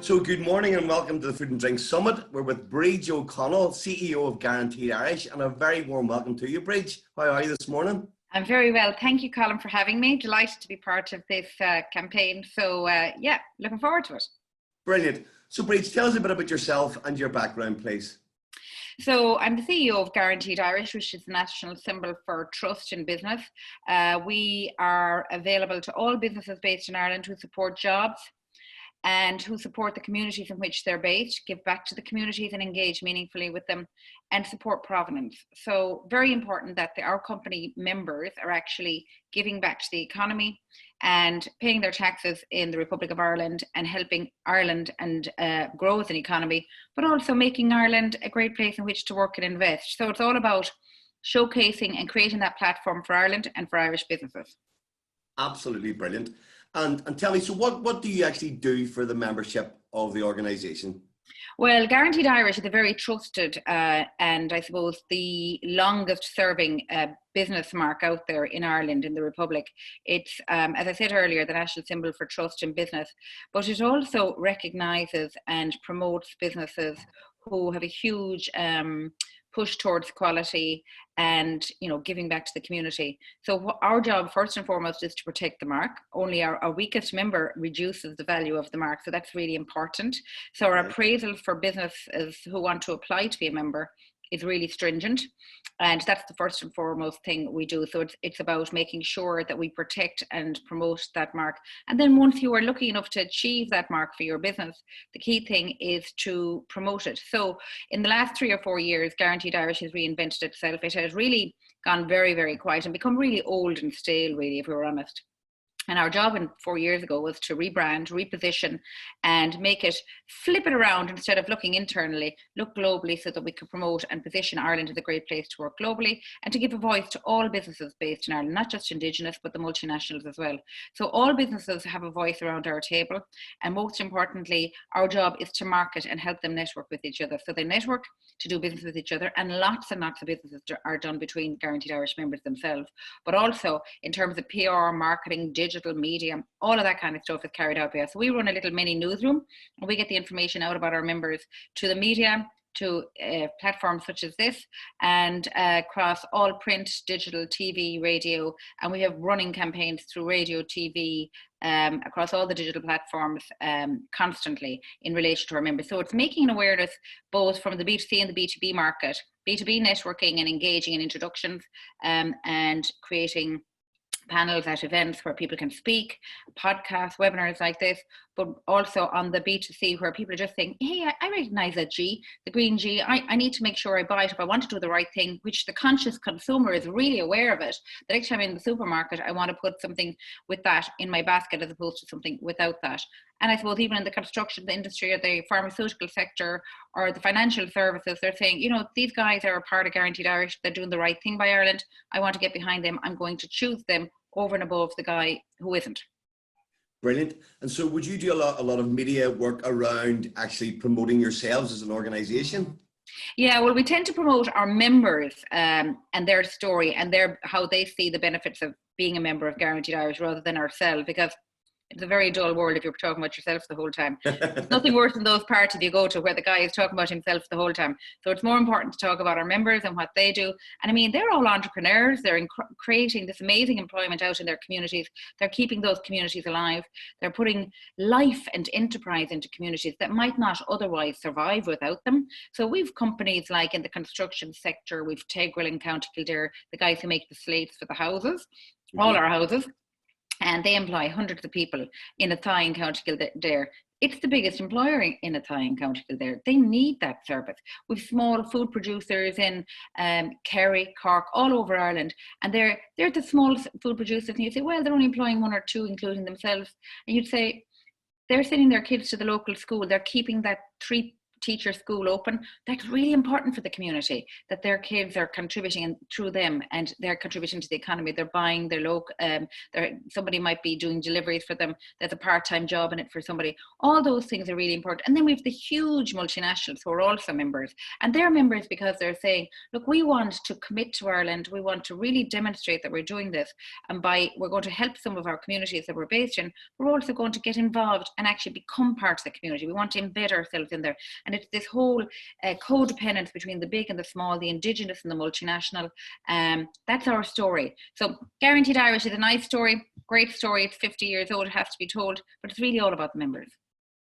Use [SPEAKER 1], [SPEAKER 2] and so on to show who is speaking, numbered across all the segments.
[SPEAKER 1] So good morning and welcome to the Food and Drink Summit. We're with Brid O'Connell, CEO of Guaranteed Irish, and a very warm welcome to you, Brid. How are you this morning?
[SPEAKER 2] I'm very well. Thank you, Colin, for having me. Delighted to be part of this campaign. So yeah, looking forward to it.
[SPEAKER 1] Brilliant. So Brid, tell us a bit about yourself and your background, please.
[SPEAKER 2] So I'm the CEO of Guaranteed Irish, which is the national symbol for trust in business. We are available to all businesses based in Ireland who support jobs and who support the communities in which they're based, give back to the communities and engage meaningfully with them, and support Provenance. So very important that our company members are actually giving back to the economy and paying their taxes in the Republic of Ireland and helping Ireland and grow as an economy, but also making Ireland a great place in which to work and invest. So it's all about showcasing and creating that platform for Ireland and for Irish businesses. Absolutely brilliant.
[SPEAKER 1] And tell me, so what do you actually do for the membership of the organisation?
[SPEAKER 2] Well, Guaranteed Irish is a very trusted and I suppose the longest serving business mark out there in Ireland, in the Republic. It's, as I said earlier, the national symbol for trust in business, but it also recognises and promotes businesses who have a huge push towards quality and, you know, giving back to the community. So our job first and foremost is to protect the mark. Only our weakest member reduces the value of the mark, so that's really important. So our appraisal for businesses who want to apply to be a member is really stringent, and that's the first and foremost thing we do. So it's about making sure that we protect and promote that mark. And then once you are lucky enough to achieve that mark for your business, the key thing is to promote it. So in the last 3 or 4 years, Guaranteed Irish has reinvented itself. It has really gone very, very quiet and become really old and stale, really, if we're honest. And our job 4 years ago was to rebrand, reposition, and make it, flip it around. Instead of looking internally, look globally, so that we could promote and position Ireland as a great place to work globally, and to give a voice to all businesses based in Ireland, not just indigenous, but the multinationals as well. So all businesses have a voice around our table. And most importantly, our job is to market and help them network with each other. So they network to do business with each other, and lots of businesses are done between Guaranteed Irish members themselves. But also in terms of PR, marketing, digital media, all of that kind of stuff is carried out by us. So we run a little mini newsroom, and we get the information out about our members to the media, to platforms such as this, and across all print, digital, TV, radio, and we have running campaigns through radio, TV, across all the digital platforms constantly in relation to our members. So it's making an awareness both from the B2C and the B2B market, B2B networking and engaging in introductions, and creating panels at events where people can speak, podcasts, webinars like this, but also on the B2C where people are just saying, hey, I recognize that G, the green G, I need to make sure I buy it if I want to do the right thing, which the conscious consumer is really aware of it. The next time I'm in the supermarket, I want to put something with that in my basket as opposed to something without that. And I suppose even in the construction industry or the pharmaceutical sector or the financial services, they're saying, you know, these guys are a part of Guaranteed Irish, they're doing the right thing by Ireland, I want to get behind them, I'm going to choose them over and above the guy who isn't.
[SPEAKER 1] Brilliant. And so would you do a lot of media work around actually promoting yourselves as an organisation?
[SPEAKER 2] Yeah, well, we tend to promote our members and their story and how they see the benefits of being a member of Guaranteed Irish rather than ourselves, because it's a very dull world if you're talking about yourself the whole time. There's nothing worse than those parties you go to where the guy is talking about himself the whole time. So it's more important to talk about our members and what they do. And I mean, they're all entrepreneurs. They're creating this amazing employment out in their communities. They're keeping those communities alive. They're putting life and enterprise into communities that might not otherwise survive without them. So we've companies like in the construction sector, we've Tegrill in County Kildare, the guys who make the slates for the houses, all our houses. And they employ hundreds of people in Athy in County Kildare. It's the biggest employer in Athy in County Kildare. They need that service. We've small food producers in Kerry, Cork, all over Ireland, and they're the small food producers. And you say, well, they're only employing 1 or 2, including themselves. And you'd say they're sending their kids to the local school. They're keeping that 3 teacher school open, that's really important for the community, that their kids are contributing through them, and they're contributing to the economy. They're buying their local, somebody might be doing deliveries for them. There's a part-time job in it for somebody. All those things are really important. And then we have the huge multinationals who are also members, and they're members because they're saying, look, we want to commit to Ireland. We want to really demonstrate that we're doing this, and we're going to help some of our communities that we're based in. We're also going to get involved and actually become part of the community. We want to embed ourselves in there. And it's this whole codependence between the big and the small, the indigenous and the multinational. That's our story. So Guaranteed Irish is a nice story, great story. It's 50 years old, it has to be told, but it's really all about the members.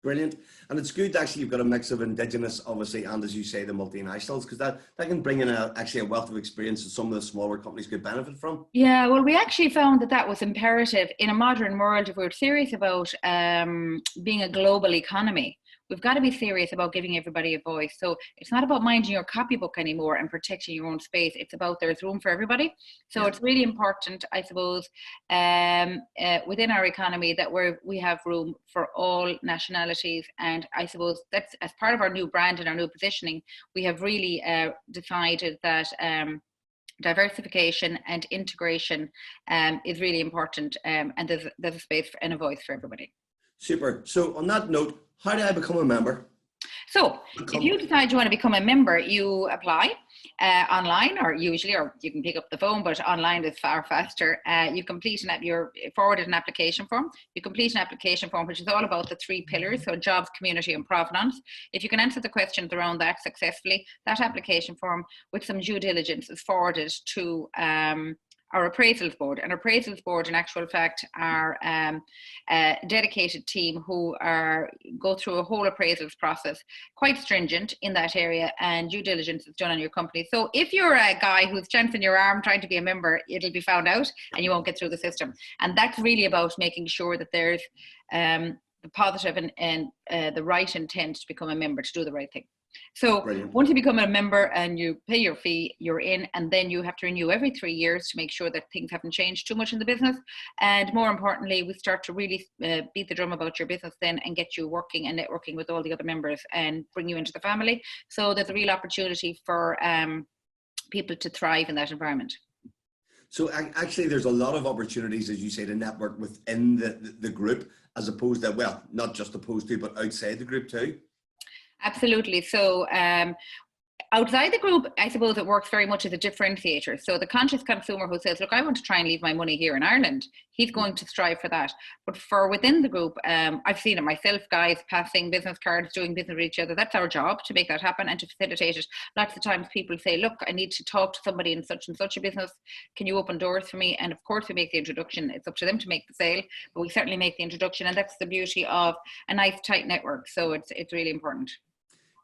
[SPEAKER 1] Brilliant. And it's good actually you've got a mix of indigenous, obviously, and as you say, the multinationals, because that can bring in actually a wealth of experience that some of the smaller companies could benefit from.
[SPEAKER 2] Yeah, well, we actually found that was imperative in a modern world. If we're serious about being a global economy, we've got to be serious about giving everybody a voice. So it's not about minding your copybook anymore and protecting your own space. It's about there's room for everybody. So it's really important, I suppose, within our economy that we have room for all nationalities. And I suppose that's as part of our new brand and our new positioning, we have really decided that diversification and integration is really important, and there's a space and a voice for everybody.
[SPEAKER 1] Super. So on that note, how do I become a member?
[SPEAKER 2] So if you decide you want to become a member, you apply online, or you can pick up the phone, but online is far faster. You complete you're forwarded an application form. You complete an application form, which is all about the 3 pillars, so jobs, community and provenance. If you can answer the questions around that successfully, that application form with some due diligence is forwarded to our appraisals board. And appraisals board, in actual fact, are a dedicated team who go through a whole appraisals process, quite stringent in that area, and due diligence is done on your company. So if you're a guy who's chancing your arm trying to be a member, it'll be found out and you won't get through the system. And that's really about making sure that there's the positive and the right intent to become a member, to do the right thing. So
[SPEAKER 1] Brilliant.
[SPEAKER 2] Once you become a member and you pay your fee, you're in, and then you have to renew every 3 years to make sure that things haven't changed too much in the business. And more importantly, we start to really beat the drum about your business then and get you working and networking with all the other members and bring you into the family. So there's a real opportunity for people to thrive in that environment.
[SPEAKER 1] So actually there's a lot of opportunities, as you say, to network within the group, as opposed to, well, not just opposed to, but outside the group too.
[SPEAKER 2] Absolutely. So outside the group, I suppose it works very much as a differentiator. So the conscious consumer who says, look, I want to try and leave my money here in Ireland, he's going to strive for that. But for within the group, I've seen it myself, guys passing business cards, doing business with each other. That's our job, to make that happen and to facilitate it. Lots of times people say, look, I need to talk to somebody in such and such a business. Can you open doors for me? And of course we make the introduction. It's up to them to make the sale, but we certainly make the introduction. And that's the beauty of a nice tight network. So it's really important.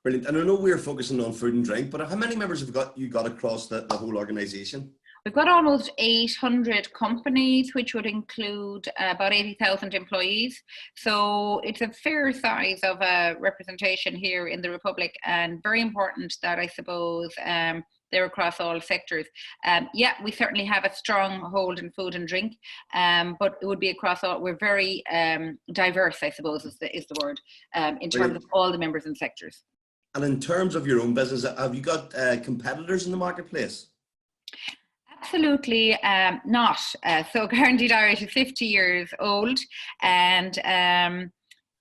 [SPEAKER 1] Brilliant. And I know we're focusing on food and drink, but how many members have you got across the whole organisation?
[SPEAKER 2] We've got almost 800 companies, which would include about 80,000 employees. So it's a fair size of a representation here in the Republic, and very important that I suppose they're across all sectors. Yeah, we certainly have a strong hold in food and drink, but it would be across all. We're very diverse, I suppose, is the word, in terms of all the members and sectors.
[SPEAKER 1] And in terms of your own business, have you got competitors in the marketplace?
[SPEAKER 2] Absolutely not. So Guaranteed Irish is 50 years old, and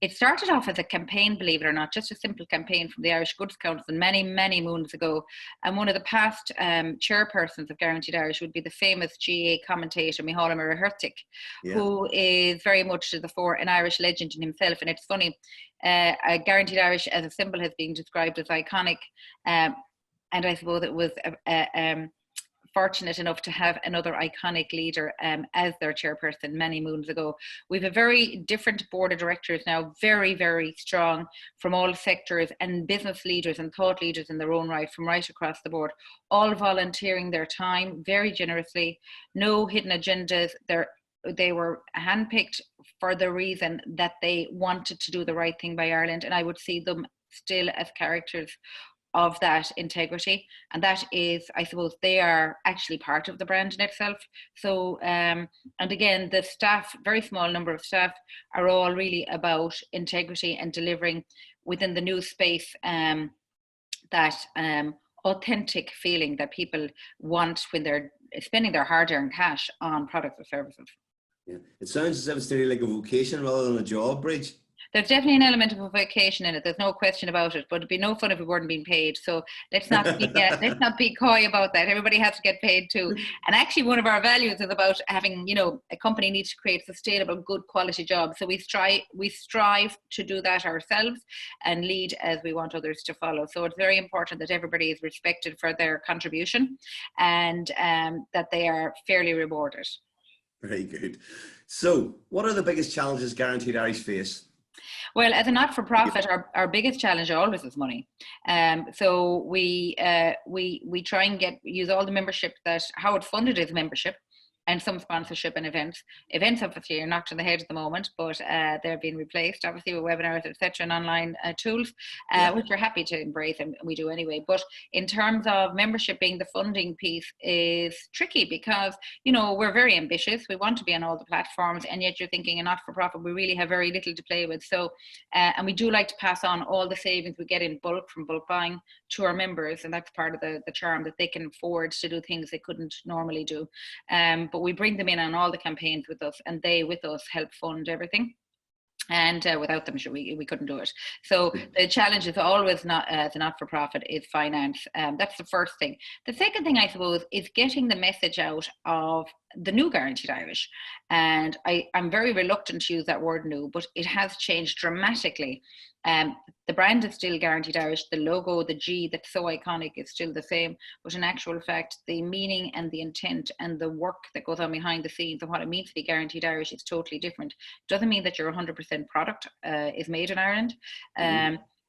[SPEAKER 2] it started off as a campaign, believe it or not, just a simple campaign from the Irish Goods Council many, many moons ago. And one of the past chairpersons of Guaranteed Irish would be the famous GA commentator, Micheál Murray-Hertig, who is very much to the fore, an Irish legend in himself. And it's funny, Guaranteed Irish as a symbol has been described as iconic. And I suppose it was fortunate enough to have another iconic leader as their chairperson many moons ago. We have a very different board of directors now, very, very strong from all sectors, and business leaders and thought leaders in their own right, from right across the board, all volunteering their time very generously, no hidden agendas. They were handpicked for the reason that they wanted to do the right thing by Ireland, and I would see them still as characters of that integrity. And that is, I suppose, they are actually part of the brand in itself. So and again, the staff, very small number of staff, are all really about integrity and delivering within the new space, that authentic feeling that people want when they're spending their hard-earned cash on products or services.
[SPEAKER 1] Yeah, it sounds as if it's really like a vocation rather than a job, Bridge.
[SPEAKER 2] There's definitely an element of a vocation in it. There's no question about it. But it'd be no fun if we weren't being paid. So let's not be coy about that. Everybody has to get paid too. And actually, one of our values is about having, a company needs to create sustainable, good quality jobs. So we strive to do that ourselves and lead as we want others to follow. So it's very important that everybody is respected for their contribution, and that they are fairly rewarded.
[SPEAKER 1] Very good. So, what are the biggest challenges Guaranteed Irish face?
[SPEAKER 2] Well, as a not-for-profit, our biggest challenge always is money. So we try and use all the membership how it's funded is membership, and some sponsorship and events. Events obviously are knocked on the head at the moment, but they're being replaced obviously with webinars, etc., and online tools, which we're happy to embrace, and we do anyway. But in terms of membership being the funding piece is tricky because, we're very ambitious. We want to be on all the platforms, and yet you're thinking a not-for-profit, we really have very little to play with. So, and we do like to pass on all the savings we get in bulk from bulk buying to our members, and that's part of the charm, that they can afford to do things they couldn't normally do. But we bring them in on all the campaigns with us, and they with us help fund everything. And without them, we couldn't do it. So the challenge is always the not-for-profit is finance. That's the first thing. The second thing, I suppose, is getting the message out of the new Guaranteed Irish. And I'm very reluctant to use that word new, but it has changed dramatically. The brand is still Guaranteed Irish. The logo, the G that's so iconic, is still the same. But in actual fact, the meaning and the intent and the work that goes on behind the scenes and what it means to be Guaranteed Irish is totally different. It doesn't mean that your 100% product is made in Ireland.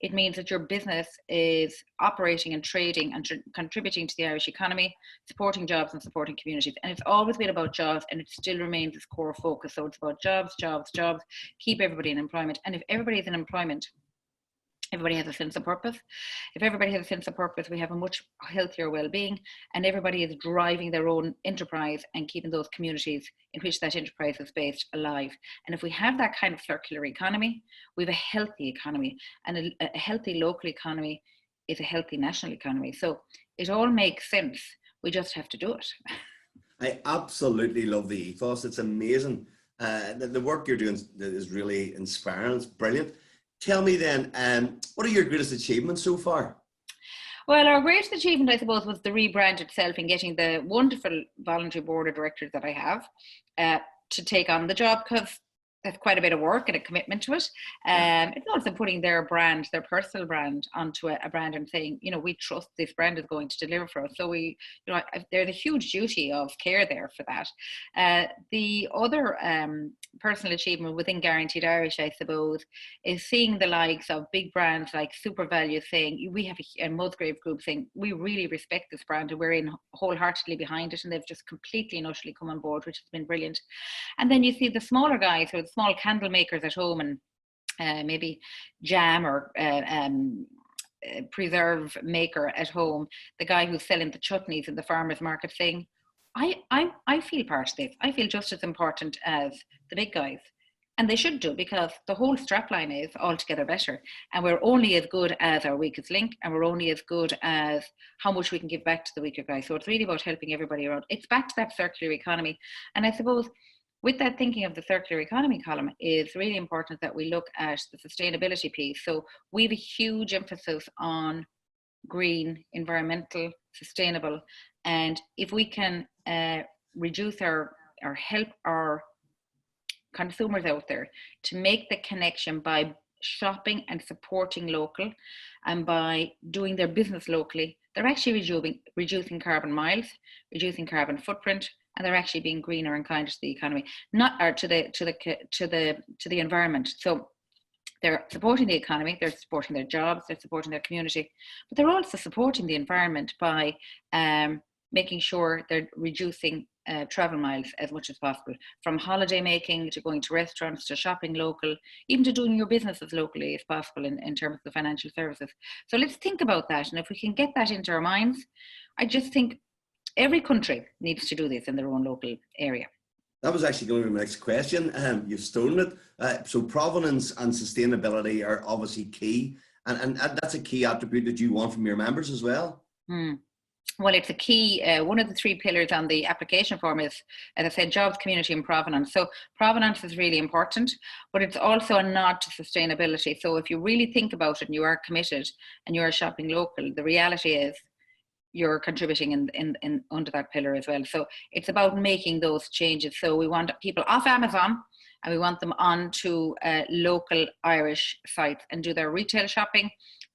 [SPEAKER 2] It means that your business is operating and trading and contributing to the Irish economy, supporting jobs and supporting communities. And it's always been about jobs, and it still remains its core focus. So it's about jobs, jobs, jobs, keep everybody in employment. And if everybody is in employment, everybody has a sense of purpose. If everybody has a sense of purpose, we have a much healthier well-being, and everybody is driving their own enterprise and keeping those communities in which that enterprise is based alive. And if we have that kind of circular economy, we have a healthy economy, and a healthy local economy is a healthy national economy. So it all makes sense. We just have to do it.
[SPEAKER 1] I absolutely love the ethos. It's amazing. The work you're doing is really inspiring. It's brilliant. Tell me then, what are your greatest achievements so far?
[SPEAKER 2] Well, our greatest achievement, I suppose, was the rebrand itself and getting the wonderful voluntary board of directors that I have to take on the job, because there's quite a bit of work and a commitment to it. It's also putting their brand, their personal brand, onto a brand and saying, we trust this brand is going to deliver for us. So there's a huge duty of care there for that. The other personal achievement within Guaranteed Irish, I suppose, is seeing the likes of big brands like SuperValu saying, we have a Musgrave Group saying, we really respect this brand and we're in wholeheartedly behind it. And they've just completely and utterly come on board, which has been brilliant. And then you see the smaller guys, or the small candle makers at home, and maybe jam or preserve maker at home, the guy who's selling the chutneys in the farmers market saying, I feel part of this. I feel just as important as the big guys. And they should do, because the whole strapline is altogether better. And we're only as good as our weakest link, and we're only as good as how much we can give back to the weaker guys. So it's really about helping everybody around. It's back to that circular economy. And I suppose with that thinking of the circular economy column, it's really important that we look at the sustainability piece. So we have a huge emphasis on green, environmental, sustainable. And if we can reduce or help our consumers out there to make the connection by shopping and supporting local, and by doing their business locally, they're actually reducing carbon miles, reducing carbon footprint, and they're actually being greener and kinder to the economy, to the environment. So they're supporting the economy, they're supporting their jobs, they're supporting their community, but they're also supporting the environment by making sure they're reducing travel miles as much as possible, from holiday making to going to restaurants to shopping local, even to doing your business as locally as possible in terms of the financial services. So let's think about that. And if we can get that into our minds, I just think every country needs to do this in their own local area.
[SPEAKER 1] That was actually going to be my next question. You've stolen it. So provenance and sustainability are obviously key, and that's a key attribute that you want from your members as well.
[SPEAKER 2] Well, it's a key, one of the 3 pillars on the application form is, as I said, jobs, community and provenance. So provenance is really important, but it's also a nod to sustainability. So if you really think about it and you are committed and you are shopping local, the reality is you're contributing in under that pillar as well. So it's about making those changes. So we want people off Amazon and we want them on to local Irish sites and do their retail shopping,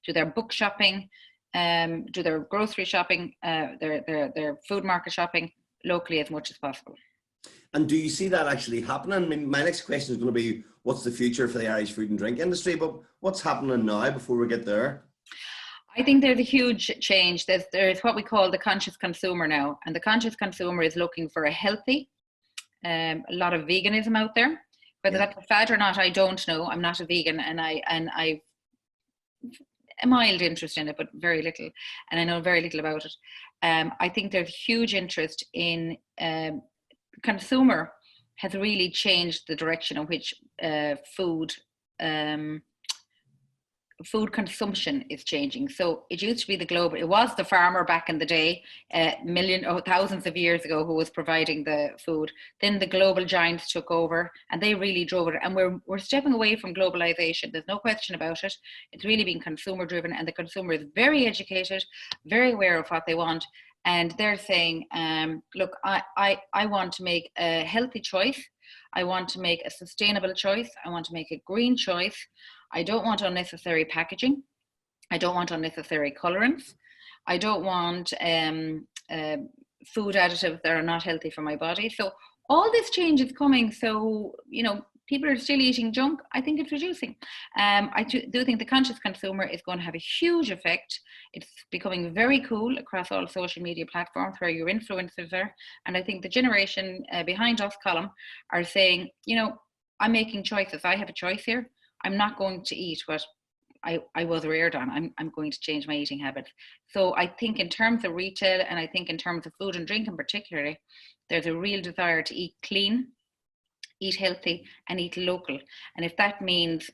[SPEAKER 2] do their book shopping, do their grocery shopping, their food market shopping locally as much as possible.
[SPEAKER 1] And do you see that actually happening? I mean, my next question is going to be, what's the future for the Irish food and drink industry? But what's happening now before we get there?
[SPEAKER 2] I think there's a huge change. There's what we call the conscious consumer now. And the conscious consumer is looking for a healthy, a lot of veganism out there. Whether that's a fad or not, I don't know. I'm not a vegan and I've a mild interest in it, but very little. And I know very little about it. I think there's huge interest in consumer has really changed the direction in which food consumption is changing. So it used to be it was the farmer back in the day, thousands of years ago, who was providing the food. Then the global giants took over and they really drove it. And we're stepping away from globalization. There's no question about it. It's really been consumer driven, and the consumer is very educated, very aware of what they want. And they're saying, look, I want to make a healthy choice. I want to make a sustainable choice. I want to make a green choice. I don't want unnecessary packaging. I don't want unnecessary colorants. I don't want food additives that are not healthy for my body. So all this change is coming. So, people are still eating junk. I think it's reducing. I do think the conscious consumer is going to have a huge effect. It's becoming very cool across all social media platforms where your influencers are. And I think the generation behind us, column, are saying, I'm making choices. I have a choice here. I'm not going to eat what I was reared on. I'm going to change my eating habits. So I think in terms of retail, and I think in terms of food and drink in particular, there's a real desire to eat clean, eat healthy, and eat local. And if that means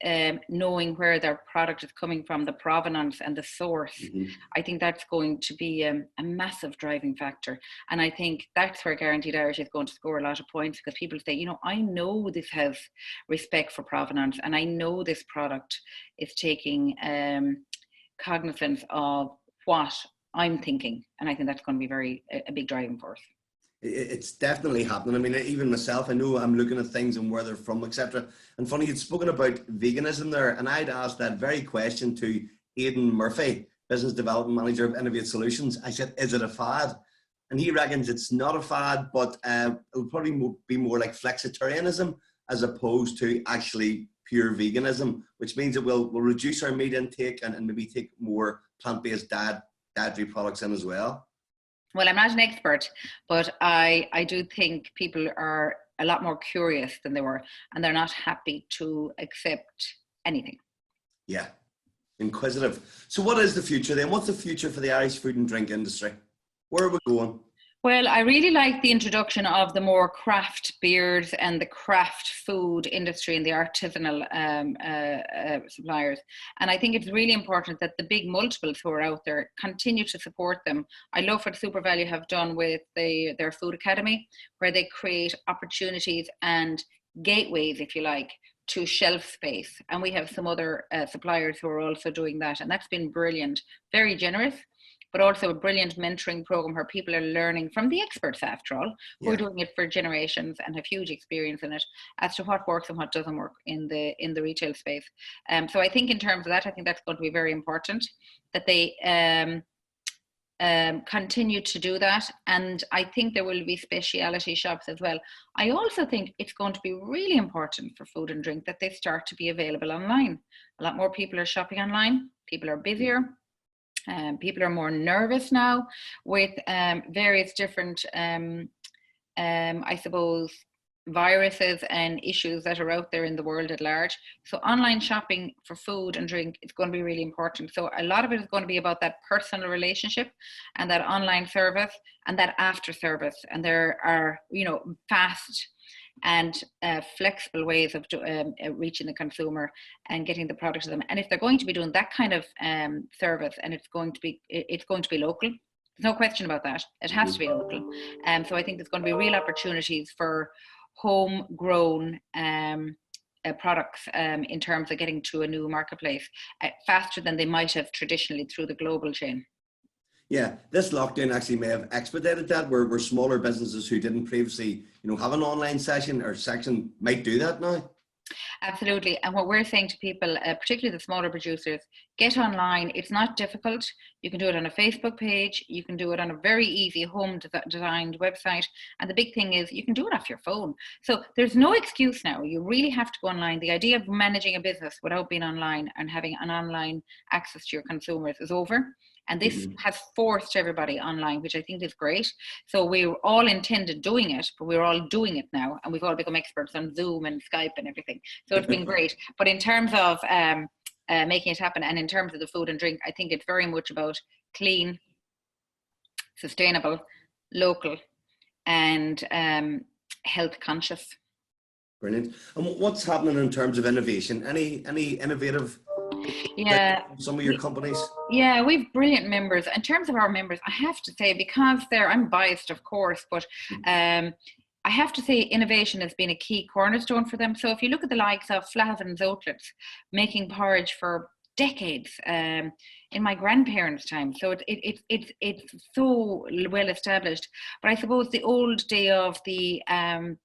[SPEAKER 2] knowing where their product is coming from, the provenance and the source, I think that's going to be a massive driving factor. And I think that's where Guaranteed Irish is going to score a lot of points, because people say, I know this has respect for provenance, and I know this product is taking cognizance of what I'm thinking. And I think that's going to be a big driving force.
[SPEAKER 1] It's definitely happening. I mean, even myself, I know I'm looking at things and where they're from, etc. And funny, you'd spoken about veganism there, and I'd asked that very question to Aidan Murphy, Business Development Manager of Innovate Solutions. I said, is it a fad? And he reckons it's not a fad, but it'll probably be more like flexitarianism as opposed to actually pure veganism, which means that we'll reduce our meat intake and maybe take more plant-based dietary products in as well.
[SPEAKER 2] Well, I'm not an expert, but I do think people are a lot more curious than they were, and they're not happy to accept anything.
[SPEAKER 1] Yeah, inquisitive. So what is the future then? What's the future for the Irish food and drink industry? Where are we going?
[SPEAKER 2] Well, I really like the introduction of the more craft beers and the craft food industry and the artisanal suppliers. And I think it's really important that the big multiples who are out there continue to support them. I love what SuperValu have done with their Food Academy, where they create opportunities and gateways, if you like, to shelf space. And we have some other suppliers who are also doing that. And that's been brilliant, very generous, but also a brilliant mentoring program where people are learning from the experts, after all, who are doing it for generations and have huge experience in it, as to what works and what doesn't work in the retail space. So I think in terms of that, I think that's going to be very important, that they continue to do that. And I think there will be speciality shops as well. I also think it's going to be really important for food and drink that they start to be available online. A lot more people are shopping online. People are busier. People are more nervous now with various different, I suppose, viruses and issues that are out there in the world at large. So online shopping for food and drink is going to be really important. So a lot of it is going to be about that personal relationship and that online service and that after service. And there are, fast and flexible ways of reaching the consumer and getting the product to them. And if they're going to be doing that kind of service, and it's going to be local, there's no question about that. It has to be local. So I think there's going to be real opportunities for homegrown products in terms of getting to a new marketplace faster than they might have traditionally through the global chain.
[SPEAKER 1] Yeah, this lockdown actually may have expedited that, where smaller businesses who didn't previously, have an online section might do that now.
[SPEAKER 2] Absolutely. And what we're saying to people, particularly the smaller producers, get online. It's not difficult. You can do it on a Facebook page. You can do it on a very easy home designed website. And the big thing is you can do it off your phone. So there's no excuse now. You really have to go online. The idea of managing a business without being online and having an online access to your consumers is over. And this has forced everybody online, which I think is great. So we were all intended doing it, but we're all doing it now. And we've all become experts on Zoom and Skype and everything. So it's been great. But in terms of making it happen, and in terms of the food and drink, I think it's very much about clean, sustainable, local, and health conscious.
[SPEAKER 1] Brilliant. And what's happening in terms of innovation? Any innovative?
[SPEAKER 2] Yeah,
[SPEAKER 1] some of your companies.
[SPEAKER 2] Yeah, we've brilliant members. In terms of our members, I have to say, because I'm biased, of course, but I have to say innovation has been a key cornerstone for them. So if you look at the likes of Flahavan's Outlets, making porridge for decades in my grandparents' time. So it's so well established. But I suppose the old day of the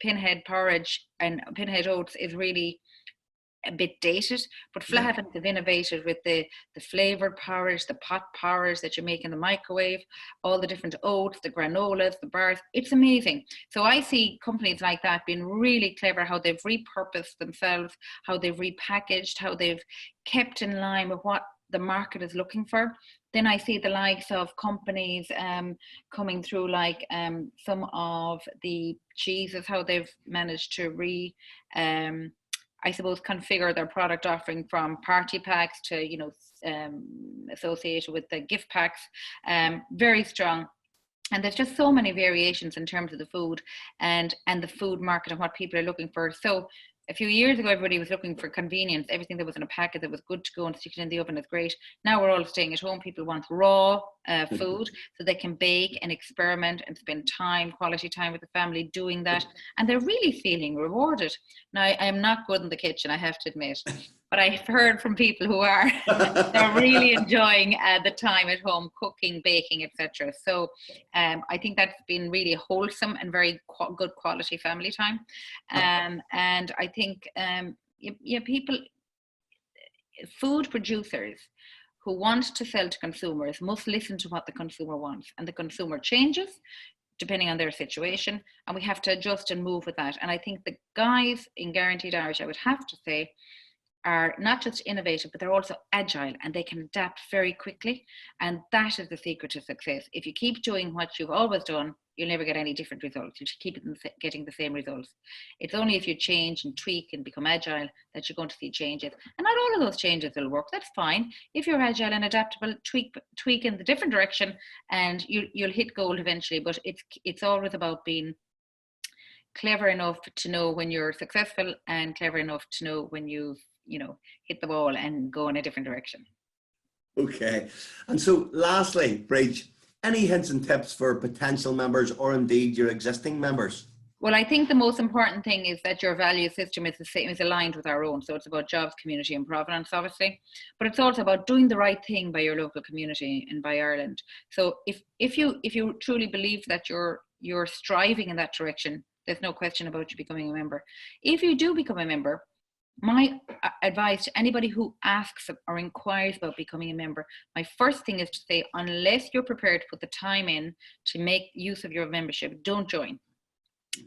[SPEAKER 2] pinhead porridge and pinhead oats is really a bit dated, but Flahavan have innovated with the flavored porridge, the pot porridge that you make in the microwave, all the different oats, the granolas, the bars. It's amazing. So I see companies like that being really clever, how they've repurposed themselves, how they've repackaged, how they've kept in line with what the market is looking for. Then I see the likes of companies coming through, like some of the cheeses, how they've managed to I suppose configure their product offering from party packs to, associated with the gift packs, very strong. And there's just so many variations in terms of the food and the food market and what people are looking for. So a few years ago, everybody was looking for convenience. Everything that was in a packet that was good to go and stick it in the oven is great. Now we're all staying at home. People want raw food so they can bake and experiment and spend quality time with the family doing that. And they're really feeling rewarded. Now, I am not good in the kitchen, I have to admit. But I've heard from people who are they're really enjoying the time at home, cooking, baking, etc. So I think that's been really wholesome and very good quality family time. And I think food producers who want to sell to consumers must listen to what the consumer wants, and the consumer changes depending on their situation, and we have to adjust and move with that. And I think the guys in Guaranteed Irish, I would have to say, are not just innovative, but they're also agile, and they can adapt very quickly. And that is the secret to success. If you keep doing what you've always done, you'll never get any different results. You should keep getting the same results. It's only if you change and tweak and become agile that you're going to see changes. And not all of those changes will work. That's fine. If you're agile and adaptable, tweak in the different direction, and you'll hit goal eventually. But it's always about being clever enough to know when you're successful, and clever enough to know when you've hit the ball and go in a different direction.
[SPEAKER 1] Okay. And so lastly, Brid, any hints and tips for potential members, or indeed your existing members?
[SPEAKER 2] Well, I think the most important thing is that your value system is the same, is aligned with our own. So it's about jobs, community and provenance, obviously, but it's also about doing the right thing by your local community and by Ireland. So if you truly believe that you're striving in that direction, there's no question about you becoming a member. If you do become a member, my advice to anybody who asks or inquires about becoming a member, my first thing is to say, unless you're prepared to put the time in to make use of your membership, don't join.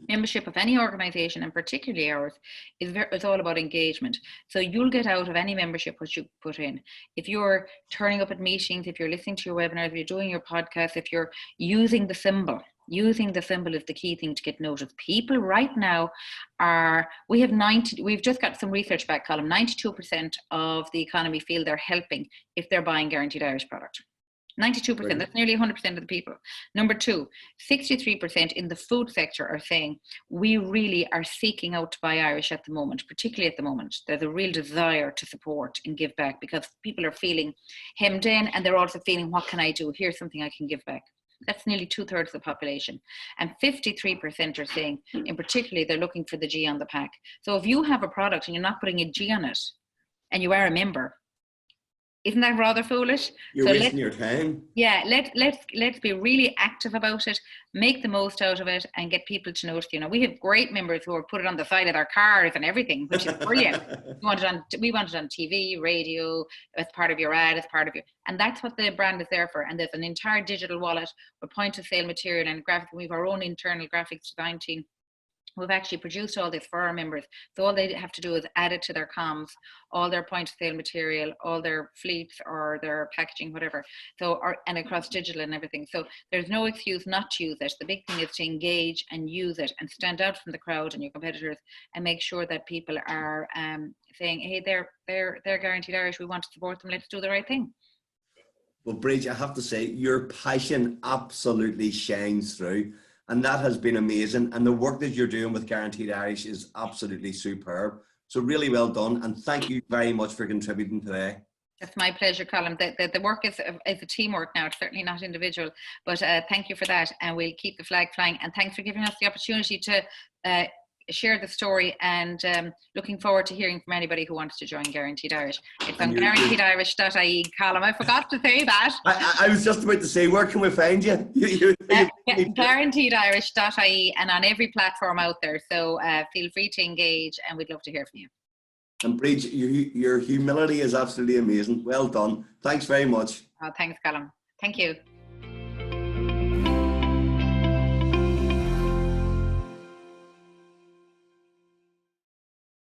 [SPEAKER 2] Membership of any organization, and particularly ours, is all about engagement. So you'll get out of any membership what you put in. If you're turning up at meetings, if you're listening to your webinars, if you're doing your podcast, if you're using the symbol is the key thing to get noticed. People right now we've just got some research back, Colin, 92% of the economy feel they're helping if they're buying Guaranteed Irish product. 92%,
[SPEAKER 1] Brilliant.
[SPEAKER 2] that's nearly 100% of the people. Number two, 63% in the food sector are saying we really are seeking out to buy Irish at the moment, particularly at the moment. There's a real desire to support and give back because people are feeling hemmed in, and they're also feeling, what can I do? Here's something I can give back. That's nearly 2/3 of the population. And 53% are saying, in particularly, they're looking for the G on the pack. So if you have a product and you're not putting a G on it, and you are a member, isn't that rather foolish?
[SPEAKER 1] You're wasting your time.
[SPEAKER 2] Yeah, let's be really active about it, make the most out of it, and get people to notice. You know, we have great members who are put it on the side of their cars and everything, which is brilliant. we want it on TV, radio, as part of your ad, as part of your, and that's what the brand is there for. And there's an entire digital wallet with point of sale material and graphic. We have our own internal graphics design team. We've actually produced all this for our members. So all they have to do is add it to their comms, all their point of sale material, all their fleets or their packaging, whatever. So, and across digital and everything. So there's no excuse not to use it. The big thing is to engage and use it and stand out from the crowd and your competitors and make sure that people are saying, hey, they're Guaranteed Irish. We want to support them. Let's do the right thing.
[SPEAKER 1] Well, Brid, I have to say, your passion absolutely shines through. And that has been amazing. And the work that you're doing with Guaranteed Irish is absolutely superb. So really well done. And thank you very much for contributing today.
[SPEAKER 2] It's my pleasure, Colin. The work is a teamwork now. It's certainly not individual. But thank you for that. And we'll keep the flag flying. And thanks for giving us the opportunity to share the story, and looking forward to hearing from anybody who wants to join Guaranteed Irish. It's on guaranteedirish.ie, Colin. I forgot to say that.
[SPEAKER 1] I was just about to say, where can we find you?
[SPEAKER 2] Guaranteedirish.ie, and on every platform out there. So feel free to engage, and we'd love to hear from you.
[SPEAKER 1] And Brid, your humility is absolutely amazing. Well done. Thanks very much.
[SPEAKER 2] Oh, thanks, Colin. Thank you.